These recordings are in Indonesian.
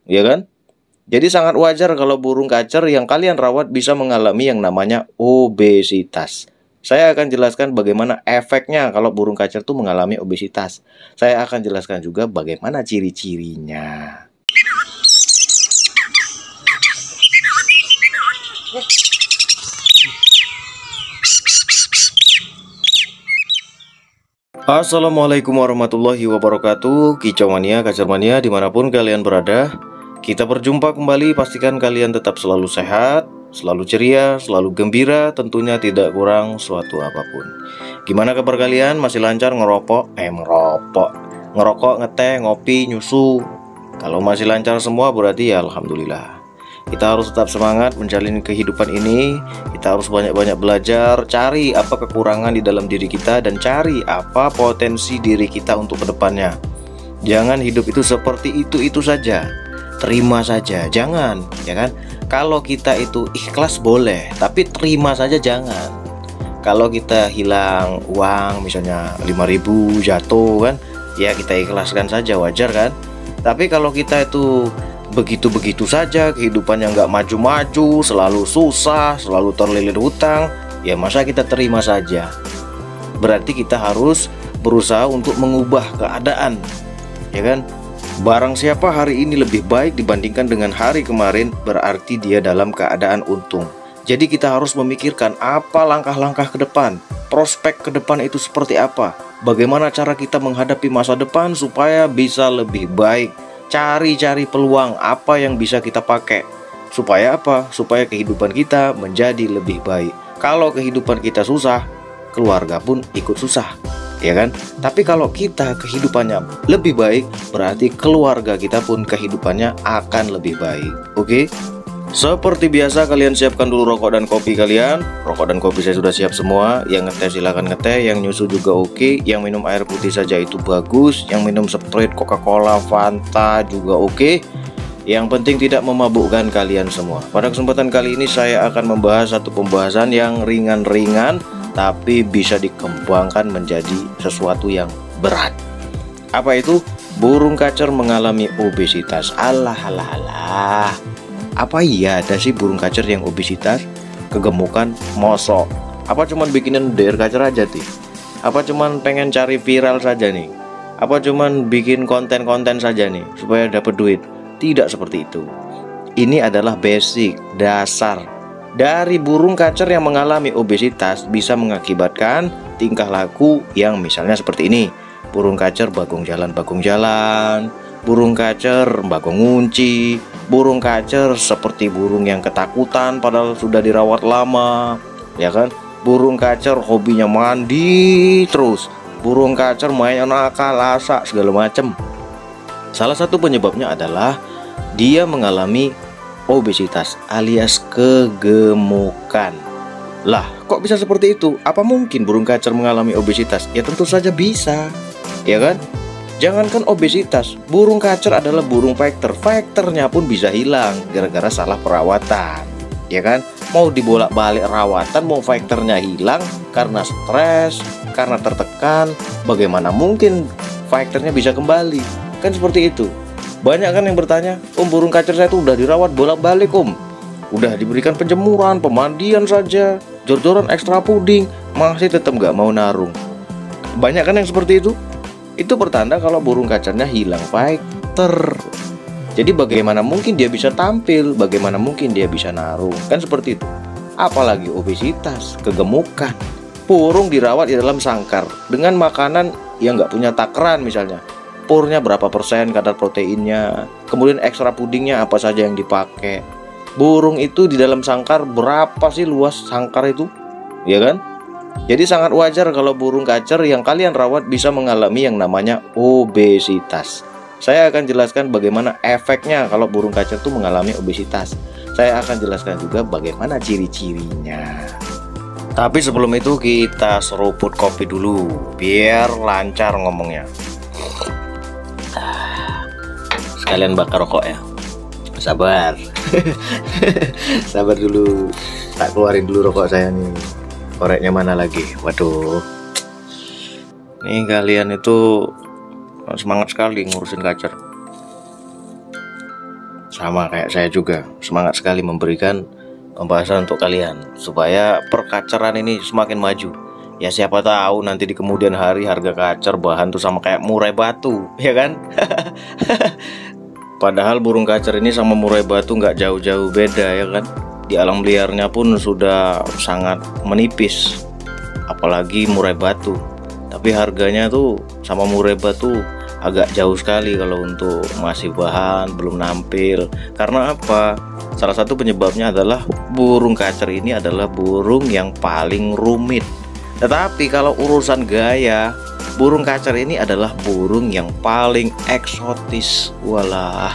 ya kan? Jadi sangat wajar kalau burung kacer yang kalian rawat bisa mengalami yang namanya obesitas. Saya akan jelaskan bagaimana efeknya kalau burung kacer itu mengalami obesitas. Saya akan jelaskan juga bagaimana ciri-cirinya. Assalamualaikum warahmatullahi wabarakatuh. Kicau mania, kacer mania, dimanapun kalian berada, kita berjumpa kembali. Pastikan kalian tetap selalu sehat, selalu ceria, selalu gembira, tentunya tidak kurang suatu apapun. Gimana kabar kalian? Masih lancar ngerokok, ngeteh, ngopi, nyusu? Kalau masih lancar semua berarti ya alhamdulillah. Kita harus tetap semangat menjalani kehidupan ini. Kita harus banyak-banyak belajar, cari apa kekurangan di dalam diri kita, dan cari apa potensi diri kita untuk kedepannya. Jangan hidup itu seperti itu saja, terima saja, jangan, ya kan? Kalau kita itu ikhlas boleh, tapi terima saja jangan. Kalau kita hilang uang, misalnya 5.000 jatuh kan, ya kita ikhlaskan saja, wajar kan? Tapi kalau kita itu begitu-begitu saja, kehidupan yang nggak maju-maju, selalu susah, selalu terlilit hutang, ya masa kita terima saja? Berarti kita harus berusaha untuk mengubah keadaan, ya kan? Barang siapa hari ini lebih baik dibandingkan dengan hari kemarin, berarti dia dalam keadaan untung. Jadi kita harus memikirkan apa langkah-langkah ke depan, prospek ke depan itu seperti apa, bagaimana cara kita menghadapi masa depan supaya bisa lebih baik. Cari-cari peluang apa yang bisa kita pakai. Supaya apa? Supaya kehidupan kita menjadi lebih baik. Kalau kehidupan kita susah, keluarga pun ikut susah, ya kan? Tapi kalau kita kehidupannya lebih baik, berarti keluarga kita pun kehidupannya akan lebih baik. Oke? Seperti biasa, kalian siapkan dulu rokok dan kopi kalian. Rokok dan kopi saya sudah siap semua. Yang ngeteh silahkan ngeteh, yang nyusu juga oke. Yang minum air putih saja itu bagus. Yang minum Sprite, Coca-Cola, Fanta juga oke. Yang penting tidak memabukkan kalian semua. Pada kesempatan kali ini saya akan membahas satu pembahasan yang ringan-ringan, tapi bisa dikembangkan menjadi sesuatu yang berat. Apa itu? Burung kacer mengalami obesitas. Alah. Apa iya ada sih burung kacer yang obesitas, kegemukan, mosok? Apa cuman bikinin DR kacer aja sih? Apa cuman pengen cari viral saja nih? Apa cuman bikin konten-konten saja nih supaya dapat duit? Tidak seperti itu. Ini adalah basic, dasar. Dari burung kacer yang mengalami obesitas bisa mengakibatkan tingkah laku yang misalnya seperti ini. Burung kacer bagong jalan, burung kacer bagong ngunci, burung kacer seperti burung yang ketakutan padahal sudah dirawat lama, ya kan? Burung kacer hobinya mandi terus, burung kacer main nakal, asak, segala macam. Salah satu penyebabnya adalah dia mengalami obesitas alias kegemukan. Lah, kok bisa seperti itu? Apa mungkin burung kacer mengalami obesitas? Ya tentu saja bisa, ya kan? Jangankan obesitas, burung kacer adalah burung fighter. Fighternya pun bisa hilang gara-gara salah perawatan, ya kan? Mau dibolak-balik rawatan, mau fighternya hilang karena stres, karena tertekan, bagaimana mungkin fighternya bisa kembali? Kan seperti itu. Banyak kan yang bertanya, burung kacer saya tuh udah dirawat bolak-balik udah diberikan penjemuran, pemandian saja, jor-joran ekstra puding, masih tetap nggak mau narung. Banyak kan yang seperti itu? Itu pertanda kalau burung kacernya hilang fighter. Jadi bagaimana mungkin dia bisa tampil, bagaimana mungkin dia bisa narung, kan seperti itu. Apalagi obesitas, kegemukan. Burung dirawat di dalam sangkar dengan makanan yang nggak punya takaran, misalnya purnya berapa persen kadar proteinnya, kemudian ekstra pudingnya apa saja yang dipakai. Burung itu di dalam sangkar, berapa sih luas sangkar itu, ya kan? Jadi sangat wajar kalau burung kacer yang kalian rawat bisa mengalami yang namanya obesitas. Saya akan jelaskan bagaimana efeknya kalau burung kacer itu mengalami obesitas. Saya akan jelaskan juga bagaimana ciri-cirinya. Tapi sebelum itu kita seruput kopi dulu biar lancar ngomongnya. Sekalian bakar rokok ya. Sabar. Sabar dulu. Tak keluarin dulu rokok saya nih. Koreknya mana lagi? Waduh. Nih kalian itu semangat sekali ngurusin kacer. Sama kayak saya juga, semangat sekali memberikan pembahasan untuk kalian supaya perkaceran ini semakin maju. Ya siapa tahu nanti di kemudian hari harga kacer bahan tuh sama kayak murai batu, ya kan? Padahal burung kacer ini sama murai batu nggak jauh-jauh beda, ya kan? Di alam liarnya pun sudah sangat menipis, apalagi murai batu. Tapi harganya tuh sama murai batu agak jauh sekali kalau untuk masih bahan belum nampil. Karena apa? Salah satu penyebabnya adalah burung kacer ini adalah burung yang paling rumit. Tetapi kalau urusan gaya, burung kacer ini adalah burung yang paling eksotis. Walah,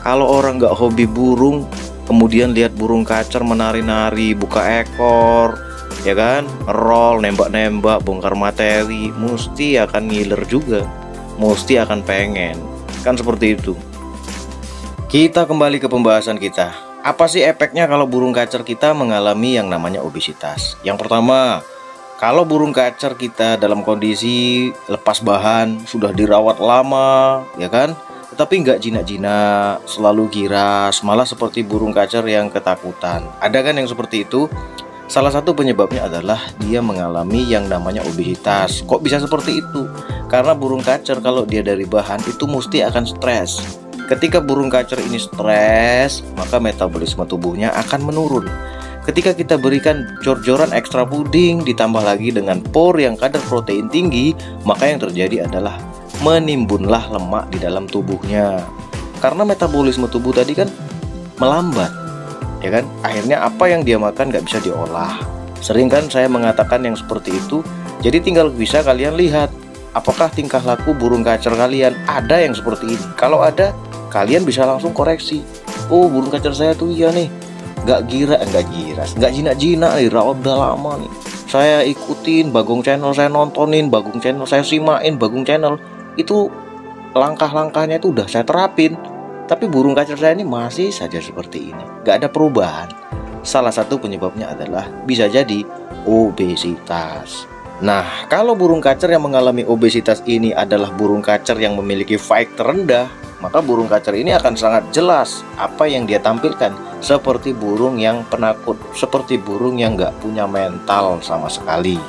kalau orang nggak hobi burung, kemudian lihat burung kacer menari-nari, buka ekor, ya kan, roll, nembak-nembak, bongkar materi, mesti akan ngiler juga, mesti akan pengen, kan seperti itu. Kita kembali ke pembahasan kita. Apa sih efeknya kalau burung kacer kita mengalami yang namanya obesitas? Yang pertama, kalau burung kacer kita dalam kondisi lepas bahan, sudah dirawat lama, ya kan, tetapi nggak jinak-jinak, selalu giras, malah seperti burung kacer yang ketakutan. Ada kan yang seperti itu? Salah satu penyebabnya adalah dia mengalami yang namanya obesitas. Kok bisa seperti itu? Karena burung kacer kalau dia dari bahan itu mesti akan stres. Ketika burung kacer ini stres, maka metabolisme tubuhnya akan menurun. Ketika kita berikan jor-joran ekstra puding ditambah lagi dengan por yang kadar protein tinggi, maka yang terjadi adalah menimbunlah lemak di dalam tubuhnya. Karena metabolisme tubuh tadi kan melambat, ya kan? Akhirnya apa yang dia makan nggak bisa diolah. Sering kan saya mengatakan yang seperti itu. Jadi tinggal bisa kalian lihat apakah tingkah laku burung kacer kalian ada yang seperti ini. Kalau ada, kalian bisa langsung koreksi. Oh, burung kacer saya tuh iya nih, nggak giras, nggak jinak-jinak nih, rawat udah lama nih. Saya ikutin Bagong Channel, saya nontonin Bagong Channel, saya simain Bagong Channel. Itu langkah-langkahnya itu udah saya terapin. Tapi burung kacer saya ini masih saja seperti ini, nggak ada perubahan. Salah satu penyebabnya adalah bisa jadi obesitas. Nah, kalau burung kacer yang mengalami obesitas ini adalah burung kacer yang memiliki fight terendah, maka burung kacer ini akan sangat jelas apa yang dia tampilkan. Seperti burung yang penakut, seperti burung yang nggak punya mental sama sekali.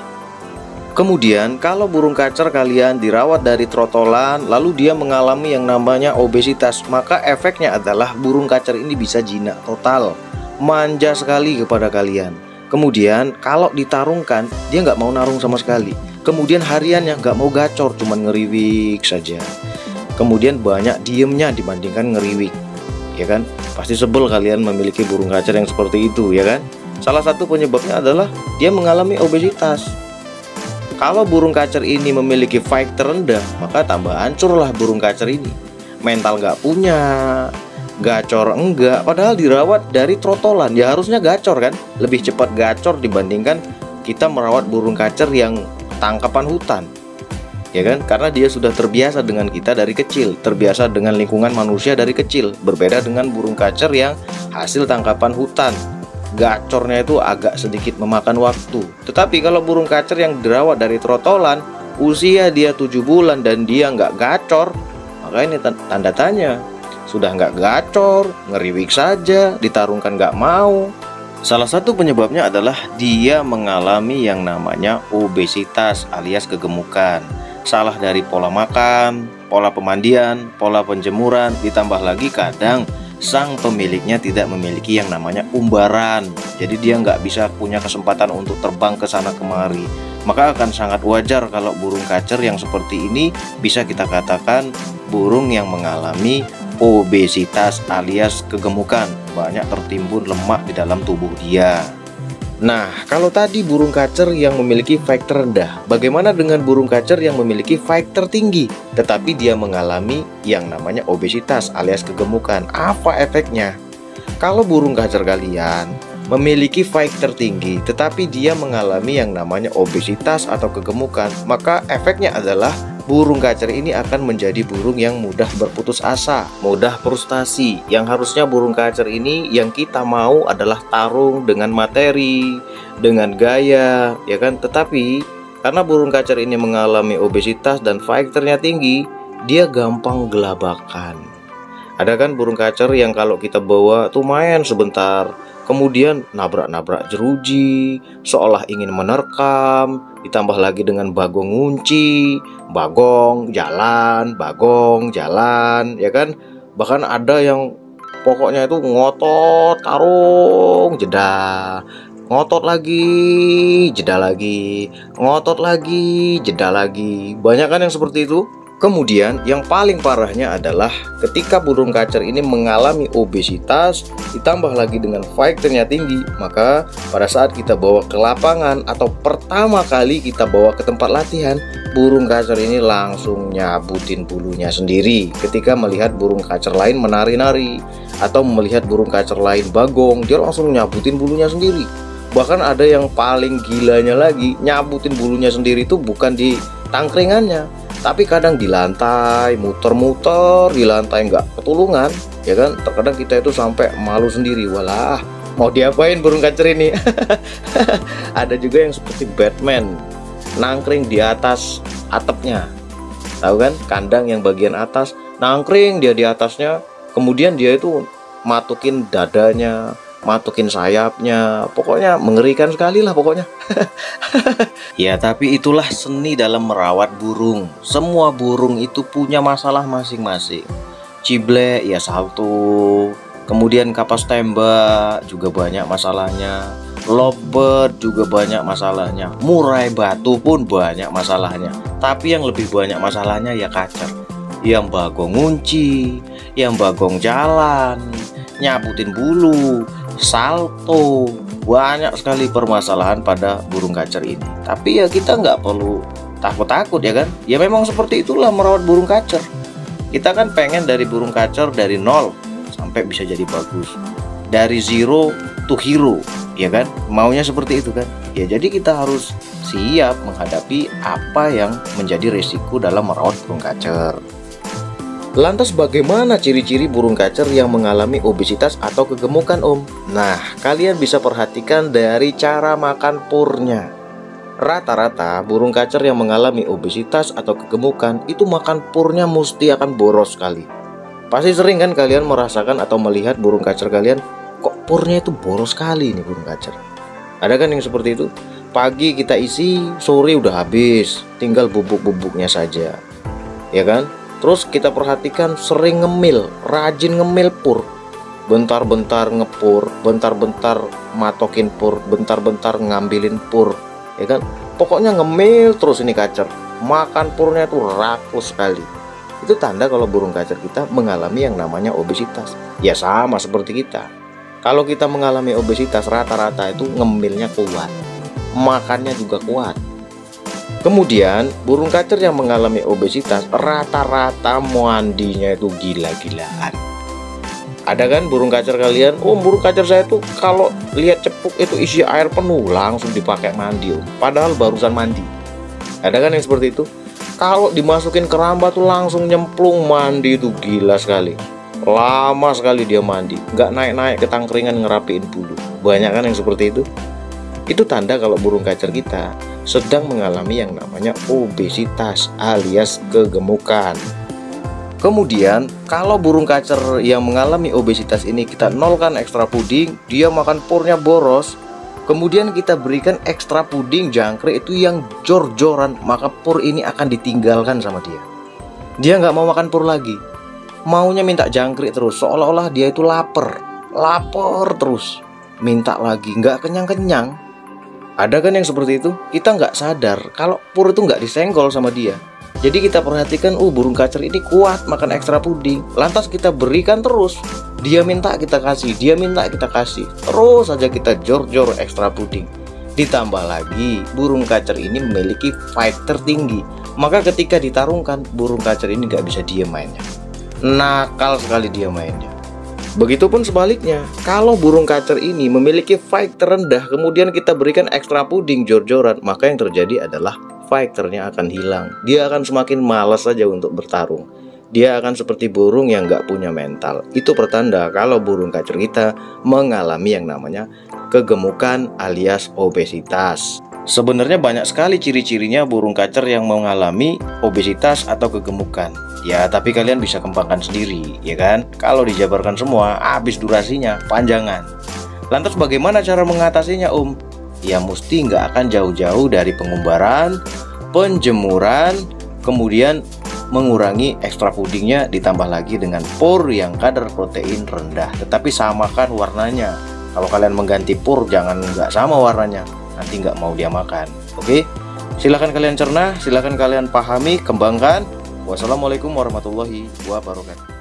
Kemudian kalau burung kacer kalian dirawat dari trotolan, lalu dia mengalami yang namanya obesitas, maka efeknya adalah burung kacer ini bisa jinak total, manja sekali kepada kalian. Kemudian kalau ditarungkan, dia nggak mau narung sama sekali. Kemudian hariannya nggak mau gacor, cuman ngeriwik saja. Kemudian banyak diemnya dibandingkan ngeriwik, ya kan? Pasti sebel kalian memiliki burung kacer yang seperti itu, ya kan? Salah satu penyebabnya adalah dia mengalami obesitas. Kalau burung kacer ini memiliki fight terendah, maka tambah hancurlah burung kacer ini. Mental nggak punya, gacor enggak, padahal dirawat dari trotolan, ya harusnya gacor kan? Lebih cepat gacor dibandingkan kita merawat burung kacer yang tangkapan hutan, ya kan? Karena dia sudah terbiasa dengan kita dari kecil, terbiasa dengan lingkungan manusia dari kecil. Berbeda dengan burung kacer yang hasil tangkapan hutan, gacornya itu agak sedikit memakan waktu. Tetapi kalau burung kacer yang dirawat dari trotolan, usia dia 7 bulan dan dia nggak gacor, maka ini tanda tanya. Sudah nggak gacor, ngeriwik saja, ditarungkan nggak mau. Salah satu penyebabnya adalah dia mengalami yang namanya obesitas alias kegemukan. Salah dari pola makan, pola pemandian, pola penjemuran, ditambah lagi kadang sang pemiliknya tidak memiliki yang namanya umbaran. Jadi dia nggak bisa punya kesempatan untuk terbang ke sana kemari. Maka akan sangat wajar kalau burung kacer yang seperti ini bisa kita katakan burung yang mengalami obesitas alias kegemukan. Banyak tertimbun lemak di dalam tubuh dia. Nah, kalau tadi burung kacer yang memiliki fight terendah, bagaimana dengan burung kacer yang memiliki fight tertinggi tetapi dia mengalami yang namanya obesitas alias kegemukan? Apa efeknya? Kalau burung kacer kalian memiliki fight tertinggi tetapi dia mengalami yang namanya obesitas atau kegemukan, maka efeknya adalah burung kacer ini akan menjadi burung yang mudah berputus asa, mudah frustasi. Yang harusnya burung kacer ini yang kita mau adalah tarung dengan materi, dengan gaya, ya kan? Tetapi karena burung kacer ini mengalami obesitas dan fighternya tinggi, dia gampang gelabakan. Ada kan burung kacer yang kalau kita bawa tuh main sebentar, kemudian nabrak-nabrak jeruji, seolah ingin menerkam, ditambah lagi dengan bagong ngunci, bagong jalan, ya kan? Bahkan ada yang pokoknya itu ngotot, tarung, jeda, ngotot lagi, jeda lagi, ngotot lagi, jeda lagi. Banyak kan yang seperti itu? Kemudian yang paling parahnya adalah ketika burung kacer ini mengalami obesitas ditambah lagi dengan fighternya tinggi, maka pada saat kita bawa ke lapangan atau pertama kali kita bawa ke tempat latihan, burung kacer ini langsung nyabutin bulunya sendiri. Ketika melihat burung kacer lain menari-nari atau melihat burung kacer lain bagong, dia langsung nyabutin bulunya sendiri. Bahkan ada yang paling gilanya lagi, nyabutin bulunya sendiri itu bukan di tangkringannya, tapi kadang di lantai, muter-muter di lantai, nggak ketulungan, ya kan? Terkadang kita itu sampai malu sendiri, walah, mau diapain burung kacer ini? Ada juga yang seperti Batman, nangkring di atas atapnya, tahu kan? Kandang yang bagian atas, nangkring dia di atasnya, kemudian dia itu matukin dadanya, matukin sayapnya, pokoknya mengerikan sekali lah pokoknya. Ya, tapi itulah seni dalam merawat burung. Semua burung itu punya masalah masing-masing. Ciblek ya satu, kemudian kapas tembak juga banyak masalahnya, lovebird juga banyak masalahnya, murai batu pun banyak masalahnya. Tapi yang lebih banyak masalahnya ya kacer, yang bagong ngunci, yang bagong jalan, nyabutin bulu, salto, banyak sekali permasalahan pada burung kacer ini. Tapi ya kita nggak perlu takut-takut, ya kan? Ya memang seperti itulah merawat burung kacer. Kita kan pengen dari burung kacer dari nol sampai bisa jadi bagus, dari zero to hero, ya kan? Maunya seperti itu kan? Ya jadi kita harus siap menghadapi apa yang menjadi resiko dalam merawat burung kacer. Lantas bagaimana ciri-ciri burung kacer yang mengalami obesitas atau kegemukan, Om? Nah, kalian bisa perhatikan dari cara makan purnya. Rata-rata burung kacer yang mengalami obesitas atau kegemukan itu makan purnya mesti akan boros sekali. Pasti sering kan kalian merasakan atau melihat burung kacer kalian, kok purnya itu boros sekali nih burung kacer. Ada kan yang seperti itu? Pagi kita isi, sore udah habis, tinggal bubuk-bubuknya saja, ya kan? Terus kita perhatikan sering ngemil, rajin ngemil pur. Bentar-bentar ngepur, bentar-bentar matokin pur, bentar-bentar ngambilin pur, ya kan? Pokoknya ngemil terus ini kacer. Makan purnya tuh rakus sekali. Itu tanda kalau burung kacer kita mengalami yang namanya obesitas. Ya sama seperti kita. Kalau kita mengalami obesitas, rata-rata itu ngemilnya kuat, makannya juga kuat. Kemudian burung kacer yang mengalami obesitas rata-rata mandinya itu gila-gilaan. Ada kan burung kacer kalian? Oh, burung kacer saya tuh kalau lihat cepuk itu isi air penuh langsung dipakai mandi, padahal barusan mandi. Ada kan yang seperti itu? Kalau dimasukin keramba tuh langsung nyemplung mandi, itu gila sekali. Lama sekali dia mandi, nggak naik-naik ke tangkringan ngerapiin bulu. Banyak kan yang seperti itu? Itu tanda kalau burung kacer kita sedang mengalami yang namanya obesitas alias kegemukan. Kemudian kalau burung kacer yang mengalami obesitas ini kita nolkan ekstra puding, dia makan purnya boros, kemudian kita berikan ekstra puding jangkrik itu yang jor-joran, maka pur ini akan ditinggalkan sama dia. Dia nggak mau makan pur lagi, maunya minta jangkrik terus, seolah-olah dia itu lapar terus, minta lagi, nggak kenyang-kenyang. Ada kan yang seperti itu? Kita nggak sadar kalau pur itu nggak disenggol sama dia. Jadi kita perhatikan, burung kacer ini kuat makan ekstra puding. Lantas kita berikan terus. Dia minta kita kasih, dia minta kita kasih. Terus saja kita jor-jor ekstra puding. Ditambah lagi, burung kacer ini memiliki fighter tinggi. Maka ketika ditarungkan, burung kacer ini nggak bisa diem mainnya. Nakal sekali dia mainnya. Begitupun sebaliknya, kalau burung kacer ini memiliki fight terendah, kemudian kita berikan ekstra puding jor-joran, maka yang terjadi adalah fighternya akan hilang. Dia akan semakin malas saja untuk bertarung. Dia akan seperti burung yang nggak punya mental. Itu pertanda kalau burung kacer kita mengalami yang namanya kegemukan alias obesitas. Sebenarnya banyak sekali ciri-cirinya burung kacer yang mengalami obesitas atau kegemukan. Ya, tapi kalian bisa kembangkan sendiri, ya kan? Kalau dijabarkan semua, habis durasinya, panjangan. Lantas bagaimana cara mengatasinya, Om? Ya mesti nggak akan jauh-jauh dari pengumbaran, penjemuran, kemudian mengurangi ekstra pudingnya, ditambah lagi dengan pur yang kadar protein rendah. Tetapi samakan warnanya. Kalau kalian mengganti pur, jangan nggak sama warnanya, nanti nggak mau dia makan. Oke, silahkan kalian cerna, silahkan kalian pahami, kembangkan. Wassalamualaikum warahmatullahi wabarakatuh.